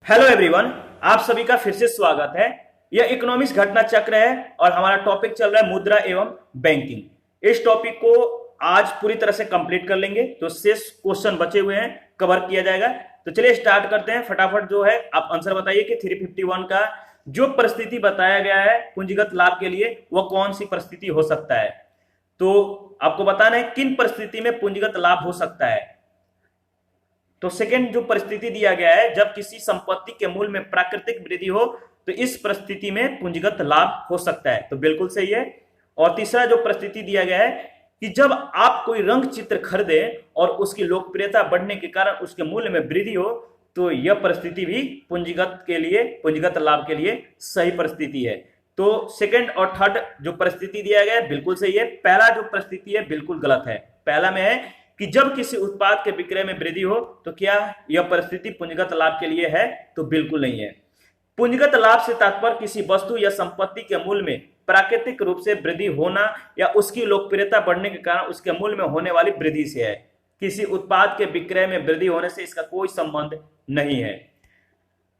Hello everyone, आप सभी का फिर से स्वागत है। यह इकोनॉमिक्स घटना चक्र है और हमारा टॉपिक चल रहा है मुद्रा एवं बैंकिंग। इस टॉपिक को आज पूरी तरह से कंप्लीट कर लेंगे, तो शेष क्वेश्चन बचे हुए हैं कवर किया जाएगा। तो चलिए स्टार्ट करते हैं। फटाफट जो है आप आंसर बताइए कि 351 का जो परिस्थिति बताया गया है पूंजीगत लाभ के लिए वह कौन सी परिस्थिति हो सकता है। तो आपको बताना है किन परिस्थिति में पूंजीगत लाभ हो सकता है। तो सेकेंड जो परिस्थिति दिया गया है, जब किसी संपत्ति के मूल्य में प्राकृतिक वृद्धि हो तो इस परिस्थिति में पूंजीगत लाभ हो सकता है, तो बिल्कुल सही है। और तीसरा जो परिस्थिति दिया गया है कि जब आप कोई रंग चित्र खरीदे और उसकी लोकप्रियता बढ़ने के कारण उसके मूल्य में वृद्धि हो, तो यह परिस्थिति भी पूंजीगत लाभ के लिए सही परिस्थिति है। तो सेकेंड और थर्ड जो परिस्थिति दिया गया है बिल्कुल सही है। पहला जो परिस्थिति है बिल्कुल गलत है। पहला में है कि जब किसी उत्पाद के विक्रय में वृद्धि हो, तो क्या यह परिस्थिति पूंजीगत लाभ के लिए है, तो बिल्कुल नहीं है। पूंजीगत लाभ से तात्पर्य किसी वस्तु या संपत्ति के मूल्य में प्राकृतिक रूप से वृद्धि होना या उसकी लोकप्रियता बढ़ने के कारण उसके मूल्य में होने वाली वृद्धि से है। किसी उत्पाद के विक्रय में वृद्धि होने से इसका कोई संबंध नहीं है।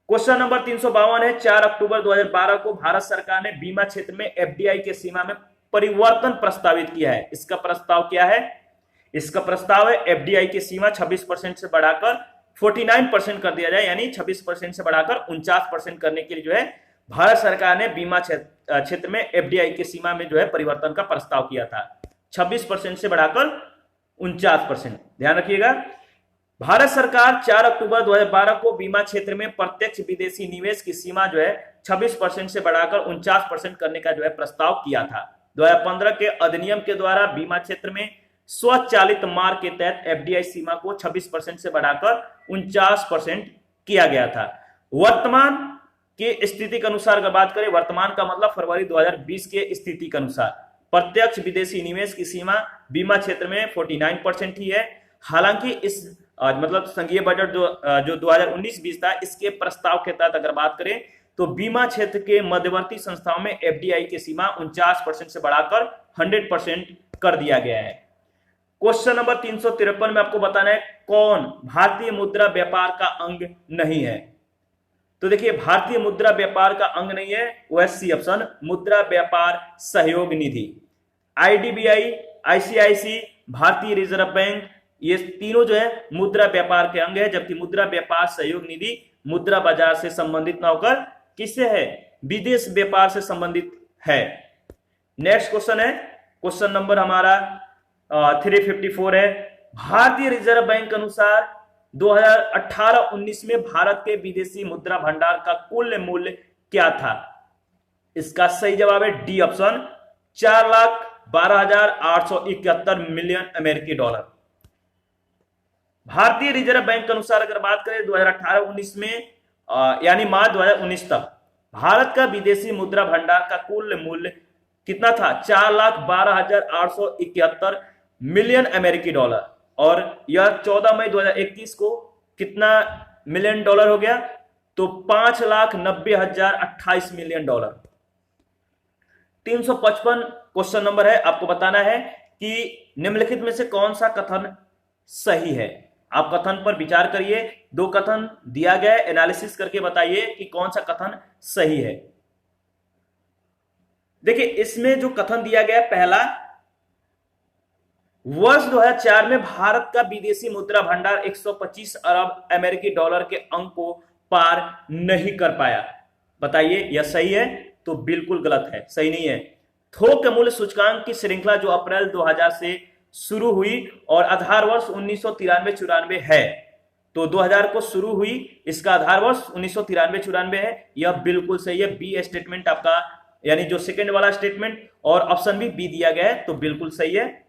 क्वेश्चन नंबर 352 है, 4 अक्टूबर 2012 को भारत सरकार ने बीमा क्षेत्र में एफडीआई के सीमा में परिवर्तन प्रस्तावित किया है। इसका प्रस्ताव क्या है? इसका प्रस्ताव है एफडीआई की सीमा 26% से बढ़ाकर 49% कर दिया जाए, यानी 26% से बढ़ाकर 49% करने के लिए जो है भारत सरकार ने बीमा क्षेत्र में एफडीआई की सीमा में जो है परिवर्तन का प्रस्ताव किया था। 26% से बढ़ाकर 49%। ध्यान रखिएगा, भारत सरकार 4 अक्टूबर 2012 को बीमा क्षेत्र में प्रत्यक्ष विदेशी निवेश की सीमा जो है 26% से बढ़ाकर 49% करने का जो है प्रस्ताव किया था। 2015 के अधिनियम के द्वारा बीमा क्षेत्र में स्वचालित मार्ग के तहत एफडीआई सीमा को 26% से बढ़ाकर 49% किया गया था। वर्तमान की स्थिति के अनुसार अगर बात करें, वर्तमान का मतलब फरवरी 2020 के स्थिति के अनुसार प्रत्यक्ष विदेशी निवेश की सीमा बीमा क्षेत्र में 49% ही है। हालांकि इस मतलब संघीय बजट जो 2019-20 था, इसके प्रस्ताव के तहत अगर बात करें तो बीमा क्षेत्र के मध्यवर्ती संस्थाओं में एफडीआई की सीमा 49% से बढ़ाकर 100% कर दिया गया है। क्वेश्चन नंबर 353 में आपको बताना है कौन भारतीय मुद्रा व्यापार का अंग नहीं है। तो देखिए, भारतीय मुद्रा व्यापार का अंग नहीं है, वो है सी ऑप्शन, मुद्रा व्यापार सहयोग निधि। आईडीबीआई, आईसीआईसी, भारतीय रिजर्व बैंक, ये तीनों जो है मुद्रा व्यापार के अंग है, जबकि मुद्रा व्यापार सहयोग निधि मुद्रा बाजार से संबंधित न होकर किससे है? विदेश व्यापार से संबंधित है। नेक्स्ट क्वेश्चन है, क्वेश्चन नंबर हमारा 354 है, भारतीय रिजर्व बैंक के अनुसार 2018-19 में भारत के विदेशी मुद्रा भंडार का कुल मूल्य क्या था? इसका सही जवाब है डी ऑप्शन, 4,12,871 मिलियन अमेरिकी डॉलर। भारतीय रिजर्व बैंक के अनुसार अगर बात करें 2018-19 में यानी मार्च 2019 तक भारत का विदेशी मुद्रा भंडार का कुल मूल्य कितना था? 4,12,871 मिलियन अमेरिकी डॉलर। और यह 14 मई 2021 को कितना मिलियन डॉलर हो गया? तो 5,90,028 मिलियन डॉलर। 355 क्वेश्चन नंबर है, आपको बताना है कि निम्नलिखित में से कौन सा कथन सही है। आप कथन पर विचार करिए, दो कथन दिया गया है, एनालिसिस करके बताइए कि कौन सा कथन सही है। देखिए, इसमें जो कथन दिया गया है पहला, वर्ष 2004 में भारत का विदेशी मुद्रा भंडार 125 अरब अमेरिकी डॉलर के अंक को पार नहीं कर पाया। बताइए यह सही है? तो बिल्कुल गलत है, सही नहीं है। थोक मूल्य सूचकांक की श्रृंखला जो अप्रैल 2000 से शुरू हुई और आधार वर्ष 1993-94 है, तो 2000 को शुरू हुई, इसका आधार वर्ष 1993-94 है, यह बिल्कुल सही है। बी स्टेटमेंट आपका, यानी जो सेकंड वाला स्टेटमेंट और ऑप्शन भी बी दिया गया है, तो बिल्कुल सही है।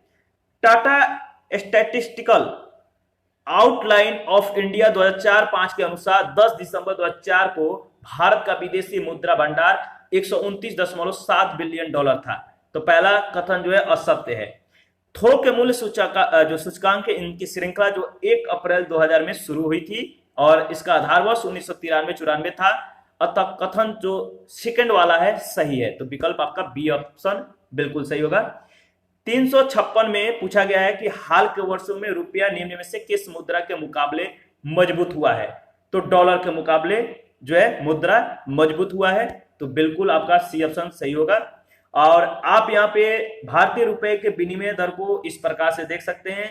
Tata statistical outline of India 2004-05 के अनुसार 10 दिसंबर 2004 को भारत का विदेशी मुद्रा भंडार 129.7 बिलियन डॉलर था। तो पहला कथन जो है असत्य है। थोक मूल्य सूचकांक इनकी श्रृंखला जो 1 अप्रैल 2000 में शुरू हुई थी और इसका आधार वर्ष 1993-94 था, अतः कथन जो सेकंड वाला है सही है। तो विकल्प आपका बी ऑप्शन बिल्कुल सही होगा। 356 में पूछा गया है कि हाल के वर्षों में रुपया निम्न में से किस मुद्रा के मुकाबले मजबूत हुआ है? तो डॉलर के मुकाबले जो है मुद्रा मजबूत हुआ है। तो बिल्कुल आपका सी ऑप्शन सही होगा। और आप यहाँ पे भारतीय रुपए के विनिमय दर को इस प्रकार से देख सकते हैं,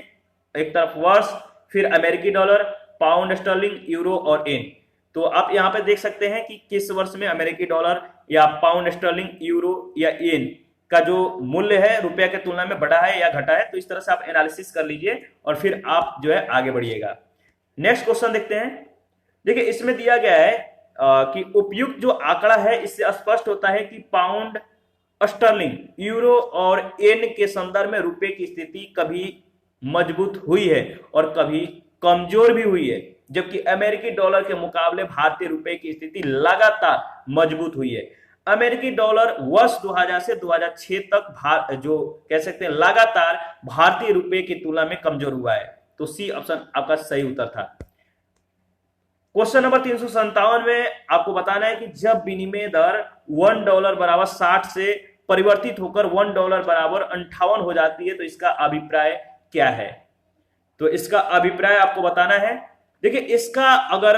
एक तरफ वर्ष, फिर अमेरिकी डॉलर, पाउंड स्टर्लिंग, यूरो और येन। तो आप यहाँ पे देख सकते हैं कि किस वर्ष में अमेरिकी डॉलर या पाउंड स्टर्लिंग, यूरो या येन का जो मूल्य है रुपया के तुलना में बढ़ा है या घटा है। तो इस तरह से आप एनालिसिस कर लीजिए और फिर आप जो है आगे बढ़िएगा। नेक्स्ट क्वेश्चन देखते हैं। देखिए इसमें दिया गया है कि उपयुक्त जो आंकड़ा है इससे स्पष्ट होता है कि पाउंड स्टर्लिंग, यूरो और येन के संदर्भ में रुपए की स्थिति कभी मजबूत हुई है और कभी कमजोर भी हुई है, जबकि अमेरिकी डॉलर के मुकाबले भारतीय रुपए की स्थिति लगातार मजबूत हुई है। अमेरिकी डॉलर वर्ष 2000 से 2006 तक जो कह सकते हैं लगातार भारतीय रुपए की तुलना में कमजोर हुआ है। तो सी ऑप्शन आपका सही उत्तर था। क्वेश्चन नंबर 357 में आपको बताना है कि जब विनिमय दर $1 बराबर 60 से परिवर्तित होकर $1 बराबर 58 हो जाती है तो इसका अभिप्राय क्या है। तो इसका अभिप्राय आपको बताना है। देखिए इसका अगर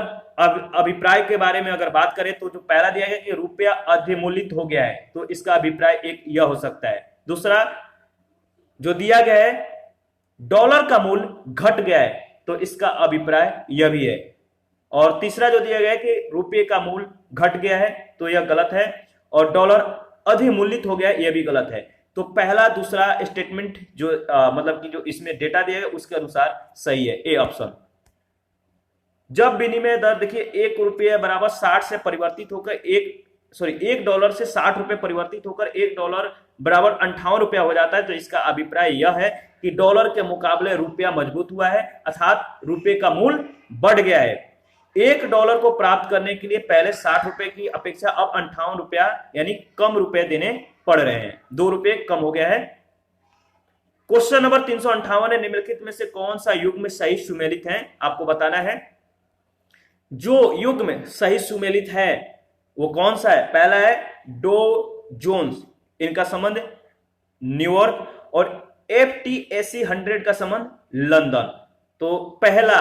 अभिप्राय के बारे में अगर बात करें तो जो पहला दिया गया कि रुपया अधिमूल्यित हो गया है, तो इसका अभिप्राय एक यह हो सकता है। दूसरा जो दिया गया है डॉलर का मूल्य घट गया है, तो इसका अभिप्राय यह भी है। और तीसरा जो दिया गया है कि रुपये का मूल्य घट गया है, तो यह गलत है। और डॉलर अधिमूल्यित हो गया है, यह भी गलत है। तो पहला दूसरा स्टेटमेंट जो मतलब कि जो इसमें डेटा दिया गया उसके अनुसार सही है, ए ऑप्शन। जब विनिमय दर देखिए $1 60 से परिवर्तित होकर $1 से 60 रुपए परिवर्तित होकर $1 बराबर 58 रुपया हो जाता है, तो इसका अभिप्राय यह है कि डॉलर के मुकाबले रुपया मजबूत हुआ है, अर्थात रुपये का मूल्य बढ़ गया है। $1 को प्राप्त करने के लिए पहले 60 रुपए की अपेक्षा अब 58 रुपया यानी कम रुपए देने पड़ रहे हैं, 2 रुपये कम हो गया है। क्वेश्चन नंबर 358 है, निम्नलिखित में से कौन सा युग्म सही सुमेलित है, आपको बताना है। जो युग्म सही सुमेलित है वो कौन सा है। पहला है डो जोन्स, इनका संबंध न्यूयॉर्क, और FTSE 100 का संबंध लंदन। तो पहला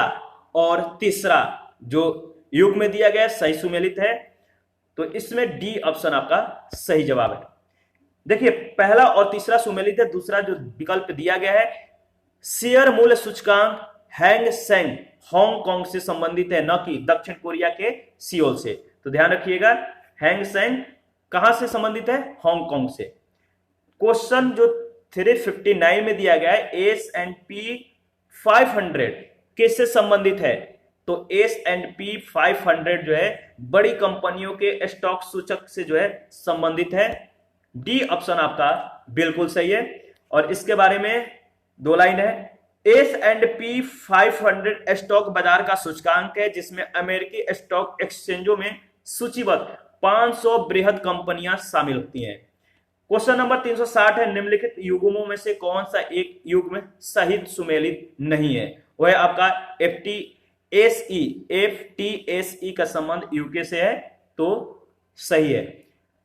और तीसरा जो युग में दिया गया सही सुमेलित है, तो इसमें डी ऑप्शन आपका सही जवाब है। देखिए पहला और तीसरा सुमेलित है। दूसरा जो विकल्प दिया गया है शेयर मूल्य सूचकांक हैंग सेंग हांगकांग से संबंधित है, न कि दक्षिण कोरिया के सियोल से। तो ध्यान रखिएगा हैंग सेंग कहां से संबंधित है, हांगकांग से। क्वेश्चन जो 359 में दिया गया है S&P 500 किससे संबंधित है। तो S&P 500 जो है बड़ी कंपनियों के स्टॉक सूचक से जो है संबंधित है। डी ऑप्शन आपका बिल्कुल सही है। और इसके बारे में 2 लाइन है। S&P 500 स्टॉक बाजार का सूचकांक है जिसमें अमेरिकी स्टॉक एक्सचेंजों में सूचीबद्ध 500 बृहद कंपनियां शामिल होती हैं। क्वेश्चन नंबर 360 है, निम्नलिखित युग्मों में से कौन सा एक युग्म सही सुमेलित नहीं है। वह आपका FTSE का संबंध यूके से है, तो सही है।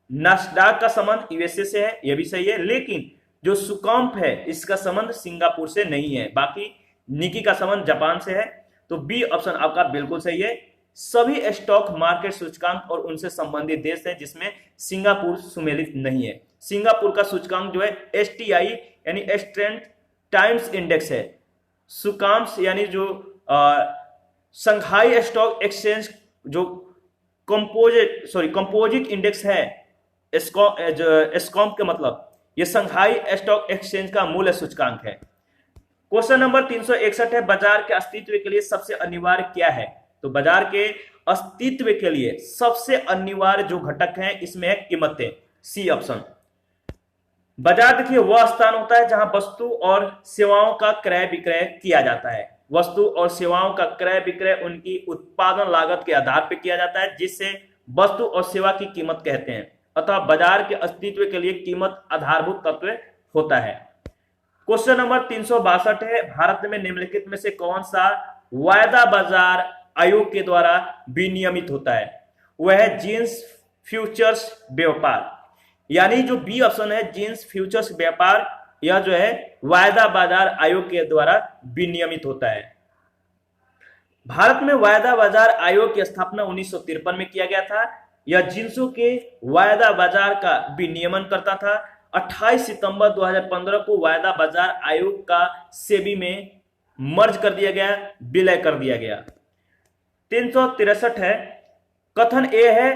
नास्डाक का संबंध यूएसए से है, यह भी सही है। लेकिन जो सुकॉम्प है इसका संबंध सिंगापुर से नहीं है। बाकी निकी का संबंध जापान से है। तो बी ऑप्शन आपका बिल्कुल सही है। सभी स्टॉक मार्केट सूचकांक और उनसे संबंधित देश है जिसमें सिंगापुर सुमेलित नहीं है। सिंगापुर का सूचकांक जो है STI यानी स्ट्रेंथ टाइम्स इंडेक्स है। सुकाम्स यानी जो शंघाई स्टॉक एक्सचेंज जो कंपोजिट इंडेक्स है, एस्कॉम्प के मतलब ये शंघाई स्टॉक एक्सचेंज का मूल सूचकांक है। क्वेश्चन नंबर 361 है, बाजार के अस्तित्व के लिए सबसे अनिवार्य क्या है। तो बाजार के अस्तित्व के लिए सबसे अनिवार्य जो घटक है इसमें है कीमतें, सी ऑप्शन। बाजार देखिए वह स्थान होता है जहां वस्तु और सेवाओं का क्रय विक्रय किया जाता है। वस्तु और सेवाओं का क्रय विक्रय उनकी उत्पादन लागत के आधार पर किया जाता है, जिससे वस्तु और सेवा की कीमत कहते हैं। अतः बाजार के अस्तित्व के लिए कीमत आधारभूत तत्व होता है। क्वेश्चन नंबर 362 है, भारत में निम्नलिखित में से कौन सा वायदा बाजार आयोग के द्वारा विनियमित होता है। वह है जींस फ्यूचर्स व्यापार, यानी जो बी ऑप्शन है जींस फ्यूचर्स व्यापार, यह जो है वायदा बाजार आयोग के द्वारा विनियमित होता है। भारत में वायदा बाजार आयोग की स्थापना 1953 में किया गया था। यह जिंसों के वायदा बाजार का विनियमन करता था। 28 सितंबर 2015 को वायदा बाजार आयोग का सेबी में मर्ज कर दिया गया, विलय कर दिया गया। 363 है, कथन ए है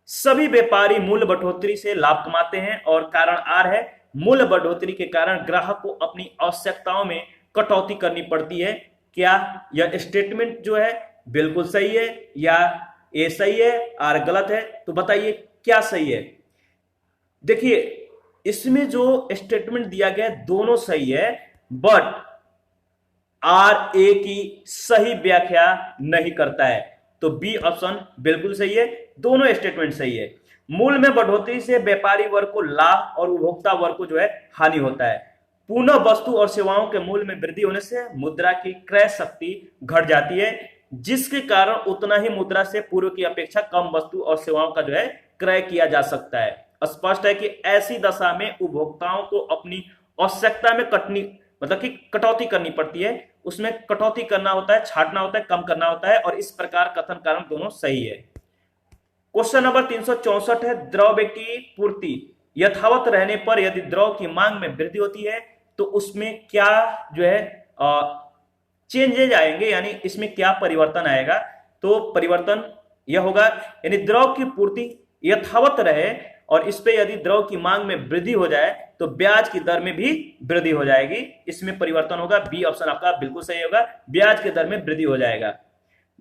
सभी व्यापारी मूल्य बढ़ोतरी से लाभ कमाते हैं, और कारण आर है मूल्य बढ़ोतरी के कारण ग्राहक को अपनी आवश्यकताओं में कटौती करनी पड़ती है। क्या यह स्टेटमेंट जो है बिल्कुल सही है, या ए सही है, आर गलत है? तो बताइए क्या सही है। देखिए, इसमें जो स्टेटमेंट दिया गया दोनों सही है, बट आर ए की सही व्याख्या नहीं करता है। तो बी ऑप्शन बिल्कुल सही है, दोनों स्टेटमेंट सही है। मूल्य में बढ़ोतरी से व्यापारी वर्ग को लाभ और उपभोक्ता वर्ग को जो है हानि होता है। पुनः वस्तु और सेवाओं के मूल्य में वृद्धि होने से मुद्रा की क्रय शक्ति घट जाती है, जिसके कारण उतना ही मुद्रा से पूर्व की अपेक्षा कम वस्तु और सेवाओं का जो है क्रय किया जा सकता है। स्पष्ट है कि ऐसी दशा में उपभोक्ताओं को अपनी आवश्यकता में मतलब कि कटौती करनी पड़ती है। उसमें कटौती करना होता है, छांटना होता है, कम करना होता है, और इस प्रकार कथन कारण दोनों सही है। क्वेश्चन नंबर 364 है, द्रव्य की पूर्ति यथावत रहने पर यदि द्रव की मांग में वृद्धि होती है तो उसमें क्या जो है चेंजेज आएंगे, यानी इसमें क्या परिवर्तन आएगा? तो परिवर्तन यह होगा, यानी द्रव की पूर्ति यथावत रहे और इस पे यदि द्रव की मांग में वृद्धि हो जाए तो ब्याज की दर में भी वृद्धि हो जाएगी। इसमें परिवर्तन होगा, बी ऑप्शन आपका बिल्कुल सही होगा, ब्याज की दर में वृद्धि हो जाएगा।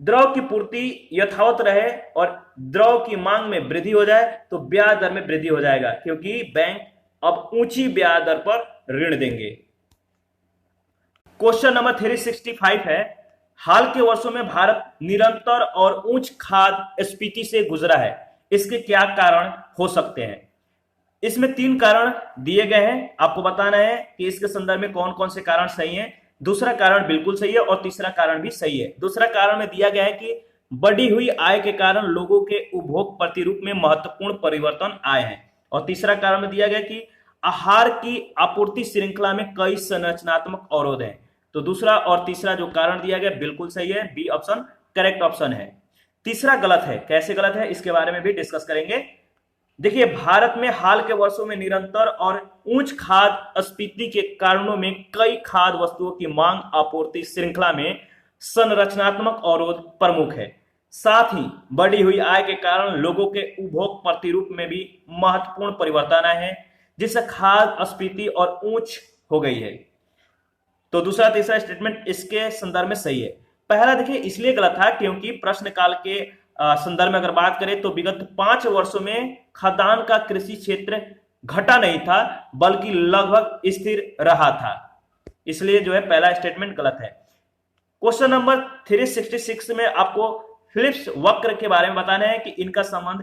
द्रव की पूर्ति यथावत रहे और द्रव की मांग में वृद्धि हो जाए तो ब्याज दर में वृद्धि हो जाएगा, क्योंकि बैंक अब ऊंची ब्याज दर पर ऋण देंगे। क्वेश्चन नंबर 365 है, हाल के वर्षों में भारत निरंतर और उच्च खाद्यस्फीति से गुजरा है, इसके क्या कारण हो सकते हैं? इसमें 3 कारण दिए गए हैं, आपको बताना है कि इसके संदर्भ में कौन कौन से कारण सही हैं। दूसरा कारण बिल्कुल सही है और तीसरा कारण भी सही है। दूसरा कारण में दिया गया है कि बढ़ी हुई आय के कारण लोगों के उपभोग प्रतिरूप में महत्वपूर्ण परिवर्तन आए हैं, और तीसरा कारण में दिया गया कि आहार की आपूर्ति श्रृंखला में कई संरचनात्मक अवरोध हैं। तो दूसरा और तीसरा जो कारण दिया गया बिल्कुल सही है, बी ऑप्शन करेक्ट ऑप्शन है। तीसरा गलत है, कैसे गलत है इसके बारे में भी डिस्कस करेंगे। देखिए, भारत में हाल के वर्षों में निरंतर और उच्च खाद्यस्फीति के कारणों में कई खाद्य वस्तुओं की मांग आपूर्ति श्रृंखला में संरचनात्मक अवरोध प्रमुख है। साथ ही बढ़ी हुई आय के कारण लोगों के उपभोग प्रतिरूप में भी महत्वपूर्ण परिवर्तन आए हैं, जिससे खाद्यस्फीति और ऊंच हो गई है। तो दूसरा तीसरा स्टेटमेंट इसके संदर्भ में सही है। पहला देखिए इसलिए गलत था क्योंकि प्रश्नकाल के संदर्भ में अगर बात करें तो विगत 5 वर्षों में खाद्यान्न का कृषि क्षेत्र घटा नहीं था, बल्कि लगभग स्थिर रहा था, इसलिए जो है पहला स्टेटमेंट गलत है। क्वेश्चन नंबर 366 में आपको फिलिप्स वक्र के बारे में बताना है कि इनका संबंध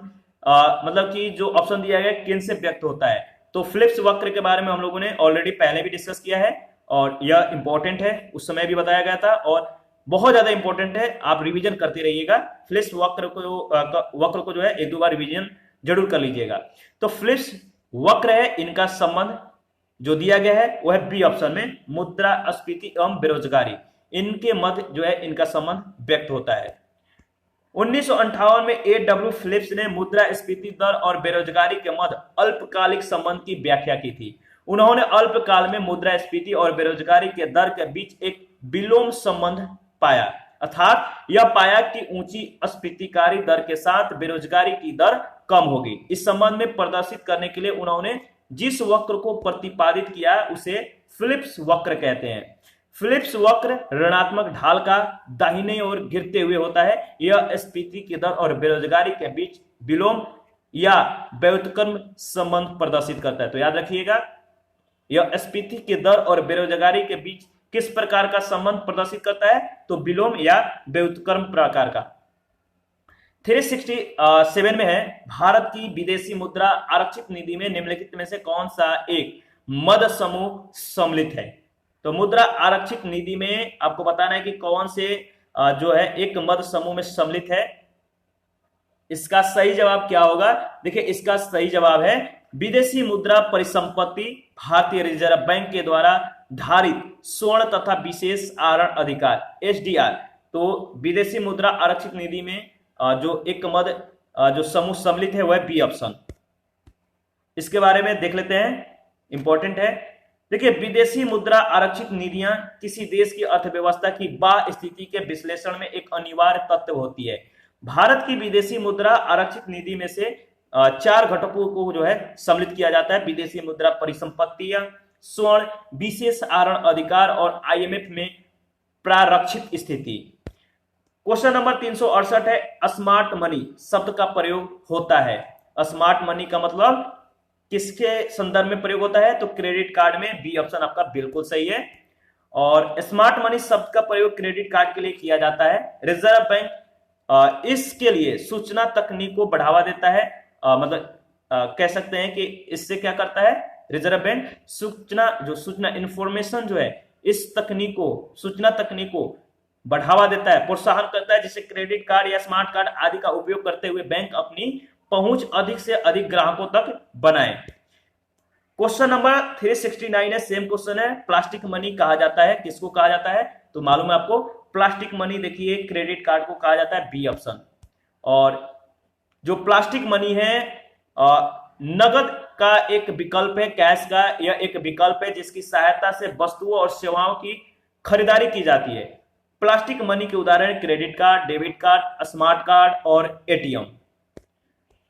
मतलब कि जो ऑप्शन दिया गया किन से व्यक्त होता है। तो फिलिप्स वक्र के बारे में हम लोगों ने ऑलरेडी पहले भी डिस्कस किया है और यह इंपॉर्टेंट है, उस समय भी बताया गया था और बहुत ज्यादा इंपॉर्टेंट है, आप रिवीजन करते रहिएगा। फिलिप्स वक्र को जो है 1-2 बार रिवीजन जरूर कर लीजिएगा। तो फिलिप्स वक्र है, इनका संबंध जो दिया गया है वह है बी ऑप्शन में, मुद्रास्फीति एवं बेरोजगारी, इनके मध्य जो है इनका संबंध व्यक्त होता है। 1958 में A.W. फिलिप्स ने मुद्रास्फीति दर और बेरोजगारी के मध्य अल्पकालिक संबंध की व्याख्या की थी। उन्होंने अल्पकाल में मुद्रास्फीति और बेरोजगारी के दर के बीच एक विलोम संबंध पाया, अर्थात यह पाया कि ऊंची स्फीतिकारी दर के साथ बेरोजगारी की दर कम होगी। इस संबंध में प्रदर्शित करने के लिए उन्होंने जिस वक्र को प्रतिपादित किया उसे फिलिप्स वक्र कहते हैं। फिलिप्स वक्र ऋणात्मक ढाल का दाहिने ओर गिरते हुए होता है। यह स्फीति की दर और बेरोजगारी के बीच विलोम या व्युत्क्रम संबंध प्रदर्शित करता है। तो याद रखिएगा, यह स्फीति की दर और बेरोजगारी के बीच किस प्रकार का संबंध प्रदर्शित करता है? तो विलोम या व्युत्क्रम प्रकार का। 367 में है, भारत की विदेशी मुद्रा आरक्षित निधि में निम्नलिखित में से कौन सा एक मद समूह सम्मिलित है? तो मुद्रा आरक्षित निधि में आपको बताना है कि कौन से जो है एक मद समूह में सम्मिलित है। इसका सही जवाब क्या होगा? देखिए, इसका सही जवाब है विदेशी मुद्रा परिसंपत्ति भारतीय रिजर्व बैंक के द्वारा धारित स्वर्ण तथा विशेष आवरण अधिकार SDR तो विदेशी मुद्रा आरक्षित निधि में जो एक मद जो समूह सम्मिलित है वह बी ऑप्शन। इसके बारे में देख लेते हैं, इंपॉर्टेंट है। देखिए, विदेशी मुद्रा आरक्षित निधियां किसी देश की अर्थव्यवस्था की बाह्य स्थिति के विश्लेषण में एक अनिवार्य तत्व होती है। भारत की विदेशी मुद्रा आरक्षित निधि में से 4 घटकों को जो है सम्मिलित किया जाता है: विदेशी मुद्रा परिसंपत्तियां, स्वर्ण, विशेष आरण अधिकार और आईएमएफ में प्रारक्षित स्थिति। क्वेश्चन नंबर 368 है, स्मार्ट मनी शब्द का प्रयोग होता है। स्मार्ट मनी का मतलब किसके संदर्भ में प्रयोग होता है? तो क्रेडिट कार्ड में, बी ऑप्शन आपका बिल्कुल सही है। और स्मार्ट मनी शब्द का प्रयोग क्रेडिट कार्ड के लिए किया जाता है। रिजर्व बैंक इसके लिए सूचना तकनीक को बढ़ावा देता है। कह सकते हैं कि इससे क्या करता है रिजर्व बैंक? सूचना इंफॉर्मेशन जो है, इस तकनीक को, सूचना तकनीक को बढ़ावा देता है, प्रोत्साहन करता है, जिससे क्रेडिट कार्ड या स्मार्ट कार्ड आदि का उपयोग करते हुए बैंक अपनी पहुंच अधिक से अधिक ग्राहकों तक बनाए। क्वेश्चन नंबर 369 है, सेम क्वेश्चन है। प्लास्टिक मनी कहा जाता है, किसको कहा जाता है? तो मालूम है आपको, प्लास्टिक मनी देखिए क्रेडिट कार्ड को कहा जाता है, बी ऑप्शन। और जो प्लास्टिक मनी है नगद का एक विकल्प है, कैश का यह एक विकल्प है जिसकी सहायता से वस्तुओं और सेवाओं की खरीदारी की जाती है। प्लास्टिक मनी के उदाहरण credit card, debit card, smart card और एटीएम।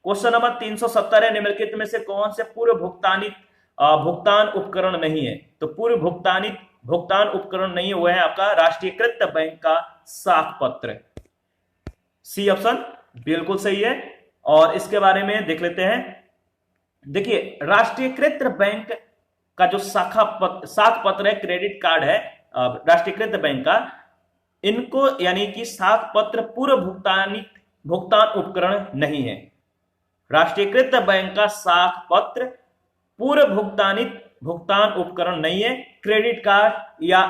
क्वेश्चन नंबर 370 है, निम्नलिखित में से कौन से पूर्व भुगतान उपकरण नहीं है? तो पूर्व भुगतान उपकरण नहीं हुआ है आपका राष्ट्रीयकृत बैंक का साख पत्र, सी ऑप्शन बिल्कुल सही है। और इसके बारे में देख लेते हैं। देखिए, राष्ट्रीयकृत बैंक का जो साख पत्र है, क्रेडिट कार्ड है राष्ट्रीयकृत बैंक का, इनको यानी कि साख पत्र पूर्व भुगतान उपकरण नहीं है। राष्ट्रीयकृत बैंक का साख पत्र पूर्व भुगतान उपकरण नहीं है। क्रेडिट कार्ड या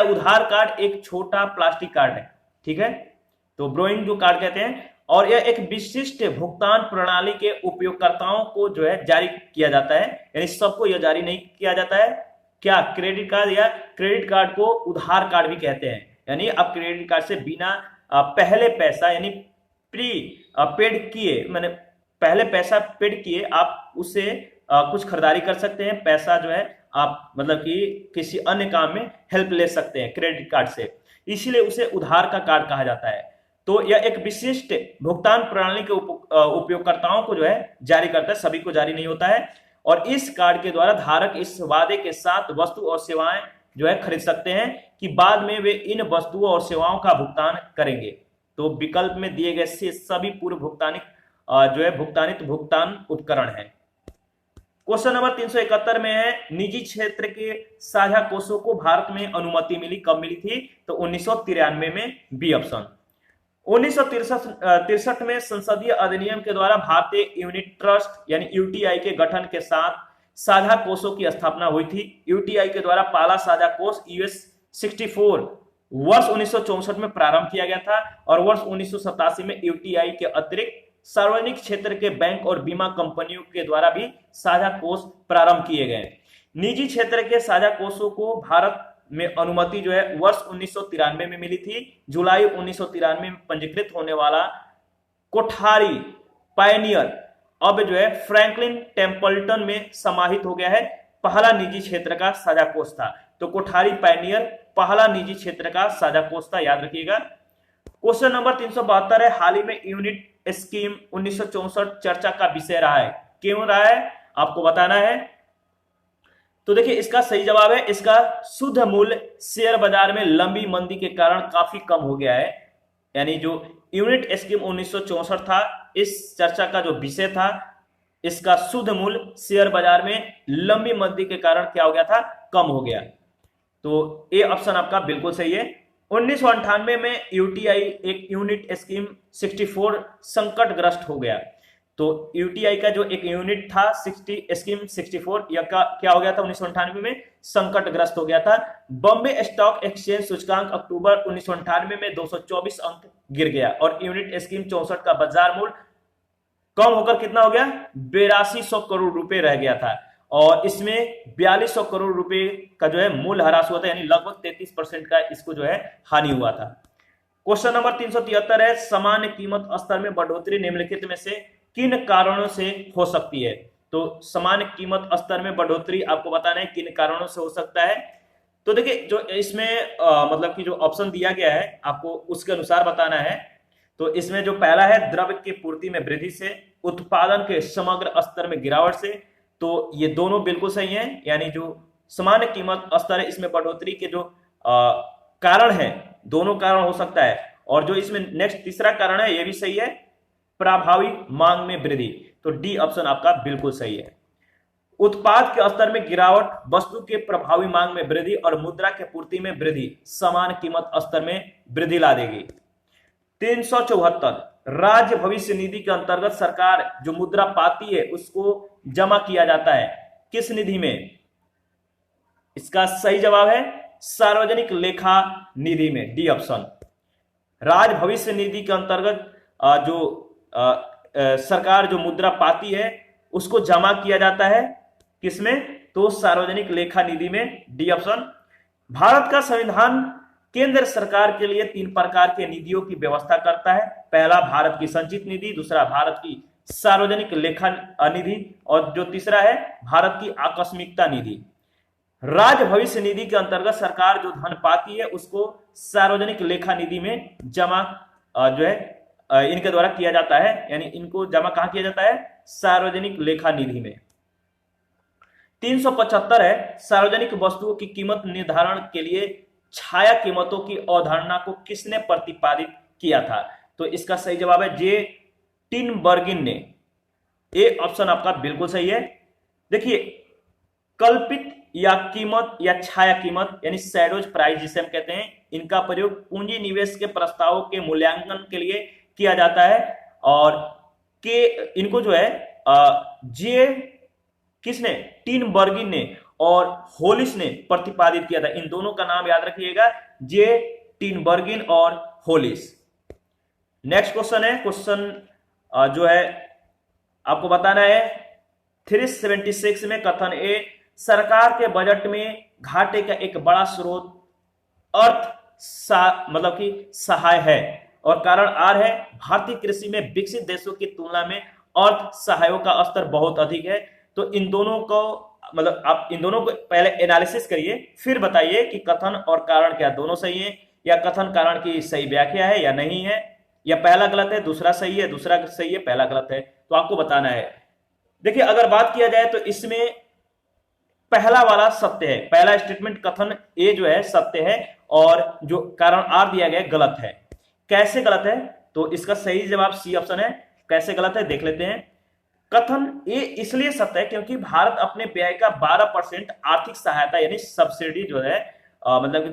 उधार कार्ड एक छोटा प्लास्टिक कार्ड है, ठीक है, तो ब्रोइंग जो कार्ड कहते हैं। और यह एक विशिष्ट भुगतान प्रणाली के उपयोगकर्ताओं को जो है जारी किया जाता है, यानी सबको यह जारी नहीं किया जाता है। क्या? क्रेडिट कार्ड, या क्रेडिट कार्ड को उधार कार्ड भी कहते हैं, यानी आप क्रेडिट कार्ड से बिना पहले पैसा यानी प्री पेड किए, मैंने पहले पैसा पेड किए आप उससे कुछ खरीदारी कर सकते हैं। पैसा जो है आप मतलब कि किसी अन्य काम में हेल्प ले सकते हैं क्रेडिट कार्ड से, इसीलिए उसे उधार का कार्ड कहा जाता है। तो यह एक विशिष्ट भुगतान प्रणाली के उपयोगकर्ताओं को जो है जारी करता है, सभी को जारी नहीं होता है। और इस कार्ड के द्वारा धारक इस वादे के साथ वस्तु और सेवाएं जो है खरीद सकते हैं कि बाद में वे इन वस्तुओं और सेवाओं का भुगतान करेंगे। तो विकल्प में दिए गए से सभी पूर्व भुगतानित भुगतान उपकरण है। क्वेश्चन नंबर 371 में है, निजी क्षेत्र के साझा कोषों को भारत में अनुमति मिली, कब मिली थी? तो 1993 में, बी ऑप्शन। 1963 में संसदीय अधिनियम के द्वारा भारतीय यूनिट ट्रस्ट यानी यूटीआई के गठन के साथ साझा कोषों की स्थापना हुई थी। यूटीआई के द्वारा पहला साझा कोष यूएस 64 वर्ष 1964 में प्रारंभ किया गया था और वर्ष 1987 में यूटीआई के अतिरिक्त सार्वजनिक क्षेत्र के बैंक और बीमा कंपनियों के द्वारा भी साझा कोष प्रारंभ किए गए। निजी क्षेत्र के साझा कोषों को भारत में अनुमति जो है वर्ष 1993 में मिली थी। जुलाई 1993 में पंजीकृत होने वाला कोठारी पायनियर अब जो है फ्रैंकलिन टेम्पल्टन में समाहित हो गया है। पहला निजी क्षेत्र का साझा कोष था, तो कोठारी पायनियर पहला निजी क्षेत्र का साझा कोष था, याद रखिएगा। क्वेश्चन नंबर 372 है, हाल ही में यूनिट स्कीम 1964 चर्चा का विषय रहा है, क्यों रहा है आपको बताना है। तो देखिए, इसका सही जवाब है, इसका शुद्ध मूल्य शेयर बाजार में लंबी मंदी के कारण काफी कम हो गया है। यानी जो यूनिट स्कीम 1964 था, इस चर्चा का जो विषय था, इसका शुद्ध मूल्य शेयर बाजार में लंबी मंदी के कारण क्या हो गया था? कम हो गया। तो ए ऑप्शन आपका बिल्कुल सही है। 1998 में यूटीआई एक यूनिट स्कीम 64 संकटग्रस्त हो गया। तो यूटीआई का जो एक यूनिट था स्कीम 64 यह क्या हो गया था? 1998 में संकटग्रस्त हो गया था। बॉम्बे स्टॉक एक्सचेंज सूचकांक अक्टूबर 1998 में 224 अंक गिर गया और यूनिट स्कीम 64 का बाजार मूल्य कम होकर कितना हो गया? 8200 करोड़ रुपए रह गया था। और इसमें 4200 करोड़ रुपए का जो है मूल्यह्रास हुआ था, यानी लगभग 33% का इसको जो है हानि हुआ था। क्वेश्चन नंबर 373 है, सामान्य कीमत स्तर में बढ़ोतरी निम्नलिखित में से किन कारणों से हो सकती है? तो सामान्य कीमत स्तर में बढ़ोतरी आपको बताना है किन कारणों से हो सकता है। तो देखिए जो इसमें मतलब कि जो ऑप्शन दिया गया है आपको उसके अनुसार बताना है। तो इसमें जो पहला है, द्रव्य की पूर्ति में वृद्धि से, उत्पादन के समग्र स्तर में गिरावट से। तो ये दोनों बिल्कुल सही हैं, यानी जो सामान्य कीमत स्तर है इसमें बढ़ोतरी के जो कारण है, दोनों कारण हो सकता है। और जो इसमें नेक्स्ट तीसरा कारण है ये भी सही है, प्रभावी मांग में वृद्धि। तो डी ऑप्शन आपका बिल्कुल सही है। उत्पाद के स्तर में गिरावट, वस्तु के प्रभावी मांग में वृद्धि और मुद्रा के पूर्ति में वृद्धि समान कीमत स्तर में वृद्धि ला देगी। 374, राज्य भविष्य निधि के अंतर्गत सरकार जो मुद्रा पाती है उसको जमा किया जाता है किस निधि में? इसका सही जवाब है सार्वजनिक लेखा निधि में, डी ऑप्शन। राज्य भविष्य निधि के अंतर्गत जो सरकार जो मुद्रा पाती है उसको जमा किया जाता है किसमें? तो सार्वजनिक लेखा निधि में, डी ऑप्शन। भारत का संविधान केंद्र सरकार के लिए 3 प्रकार के निधियों की व्यवस्था करता है। पहला भारत की संचित निधि, दूसरा भारत की सार्वजनिक लेखा निधि और जो तीसरा है भारत की आकस्मिकता निधि। राज्य भविष्य निधि के अंतर्गत सरकार जो धन पाती है उसको सार्वजनिक लेखा निधि में जमा जो है इनके द्वारा किया जाता है, यानी इनको जमा कहां किया जाता है? सार्वजनिक लेखा निधि में। 375 है, सार्वजनिक वस्तुओं की कीमत निर्धारण के लिए छाया कीमतों की अवधारणा को किसने प्रतिपादित किया था? तो इसका सही जवाब है जे टिनबर्गिन ने, ए ऑप्शन आपका बिल्कुल सही है। देखिए कल्पित या कीमत या छाया कीमत यानी शैडोज प्राइस जिसे हम कहते हैं, इनका प्रयोग पूंजी निवेश के प्रस्तावों के मूल्यांकन के लिए किया जाता है और के इनको जो है जे किसने? टिनबर्गिन ने और होलिस ने प्रतिपादित किया था। इन दोनों का नाम याद रखिएगा, जे टिनबर्गिन और होलिस। नेक्स्ट क्वेश्चन है, क्वेश्चन जो है आपको बताना है 376 में कथन ए, सरकार के बजट में घाटे का एक बड़ा स्रोत मतलब कि सहाय है और कारण आर है, भारतीय कृषि में विकसित देशों की तुलना में अर्थ सहायों का स्तर बहुत अधिक है। तो इन दोनों को मतलब आप इन दोनों को पहले एनालिसिस करिए फिर बताइए कि कथन और कारण क्या दोनों सही है, या कथन कारण की सही व्याख्या है या नहीं है, या पहला गलत है दूसरा सही है, दूसरा सही है पहला गलत है, तो आपको बताना है। देखिए अगर बात किया जाए तो इसमें पहला वाला सत्य है, पहला स्टेटमेंट कथन ए जो है सत्य है और जो कारण आर दिया गया गलत है। कैसे गलत है? तो इसका सही जवाब सी ऑप्शन है। कैसे गलत है देख लेते हैं। कथन ए इसलिए सत्य है क्योंकि भारत अपने व्यय का 12% आर्थिक सहायता यानी सब्सिडी जो है मतलब कि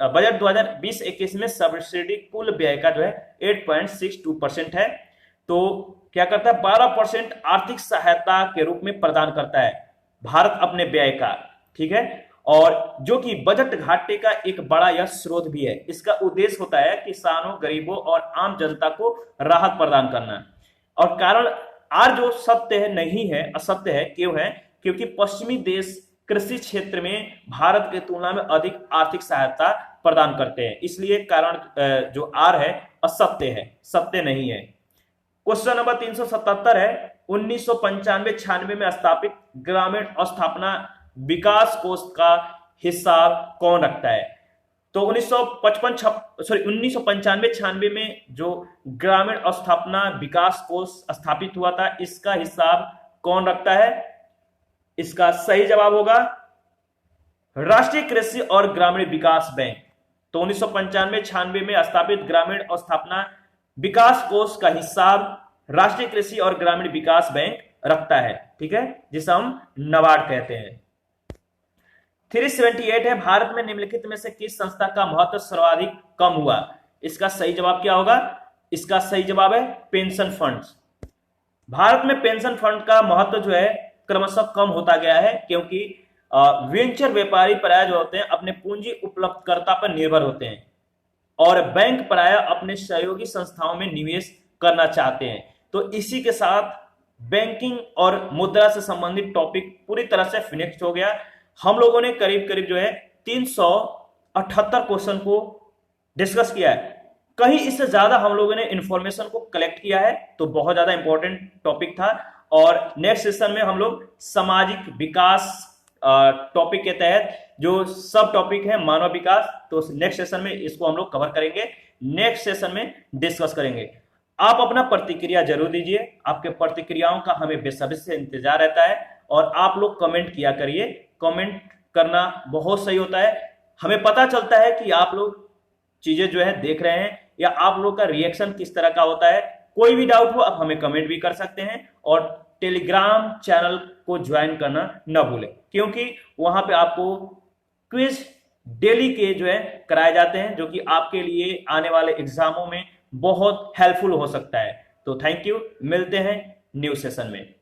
बजट 2020-21 में सब्सिडी कुल व्यय का जो है 8.62% है। तो क्या करता है? 12% आर्थिक सहायता के रूप में प्रदान करता है भारत अपने व्यय का, ठीक है, और जो कि बजट घाटे का एक बड़ा यह स्रोत भी है। इसका उद्देश्य होता है किसानों, गरीबों और आम जनता को राहत प्रदान करना। और कारण आर जो सत्य है नहीं है, असत्य है, क्यों है? क्योंकि पश्चिमी देश कृषि क्षेत्र में भारत की तुलना में अधिक आर्थिक सहायता प्रदान करते हैं, इसलिए कारण जो आर है असत्य है, सत्य नहीं है। क्वेश्चन नंबर 377 है, 1995-96 में स्थापित ग्रामीण स्थापना विकास कोष का हिसाब कौन रखता है? तो 1995-96 में जो ग्रामीण स्थापना विकास कोष स्थापित हुआ था इसका हिसाब कौन रखता है? इसका सही जवाब होगा राष्ट्रीय कृषि और ग्रामीण विकास बैंक। तो 1995-96 में स्थापित ग्रामीण स्थापना विकास कोष का हिसाब राष्ट्रीय कृषि और ग्रामीण विकास बैंक रखता है, ठीक है, जिसे हम नबार्ड कहते हैं। 378 है, भारत में निम्नलिखित में से किस संस्था का महत्व सर्वाधिक कम हुआ? इसका सही जवाब क्या होगा? इसका सही जवाब है पेंशन फंड। भारत में पेंशन फंड का महत्व जो है क्रमशः कम होता गया है क्योंकि वेंचर व्यापारी प्राय जो होते हैं अपने पूंजी उपलब्धकर्ता पर निर्भर होते हैं और बैंक प्राय अपने सहयोगी संस्थाओं में निवेश करना चाहते हैं। तो इसी के साथ बैंकिंग और मुद्रा से संबंधित टॉपिक पूरी तरह से फिनिश हो गया। हम लोगों ने करीब करीब जो है 378 क्वेश्चन को डिस्कस किया है। कहीं इससे ज्यादा हम लोगों ने इंफॉर्मेशन को कलेक्ट किया है, तो बहुत ज्यादा इंपॉर्टेंट टॉपिक था। और नेक्स्ट सेशन में हम लोग सामाजिक विकास टॉपिक के तहत जो सब टॉपिक है मानव विकास, तो नेक्स्ट सेशन में इसको हम लोग कवर करेंगे, नेक्स्ट सेशन में डिस्कस करेंगे। आप अपना प्रतिक्रिया जरूर दीजिए, आपके प्रतिक्रियाओं का हमें बेसब्री से इंतजार रहता है। और आप लोग कमेंट किया करिए, कमेंट करना बहुत सही होता है, हमें पता चलता है कि आप लोग चीजें जो है देख रहे हैं या आप लोग का रिएक्शन किस तरह का होता है। कोई भी डाउट हो आप हमें कमेंट भी कर सकते हैं। और टेलीग्राम चैनल को ज्वाइन करना न भूलें, क्योंकि वहां पे आपको क्विज डेली के जो है कराए जाते हैं, जो कि आपके लिए आने वाले एग्जामों में बहुत हेल्पफुल हो सकता है। तो थैंक यू, मिलते हैं न्यू सेशन में।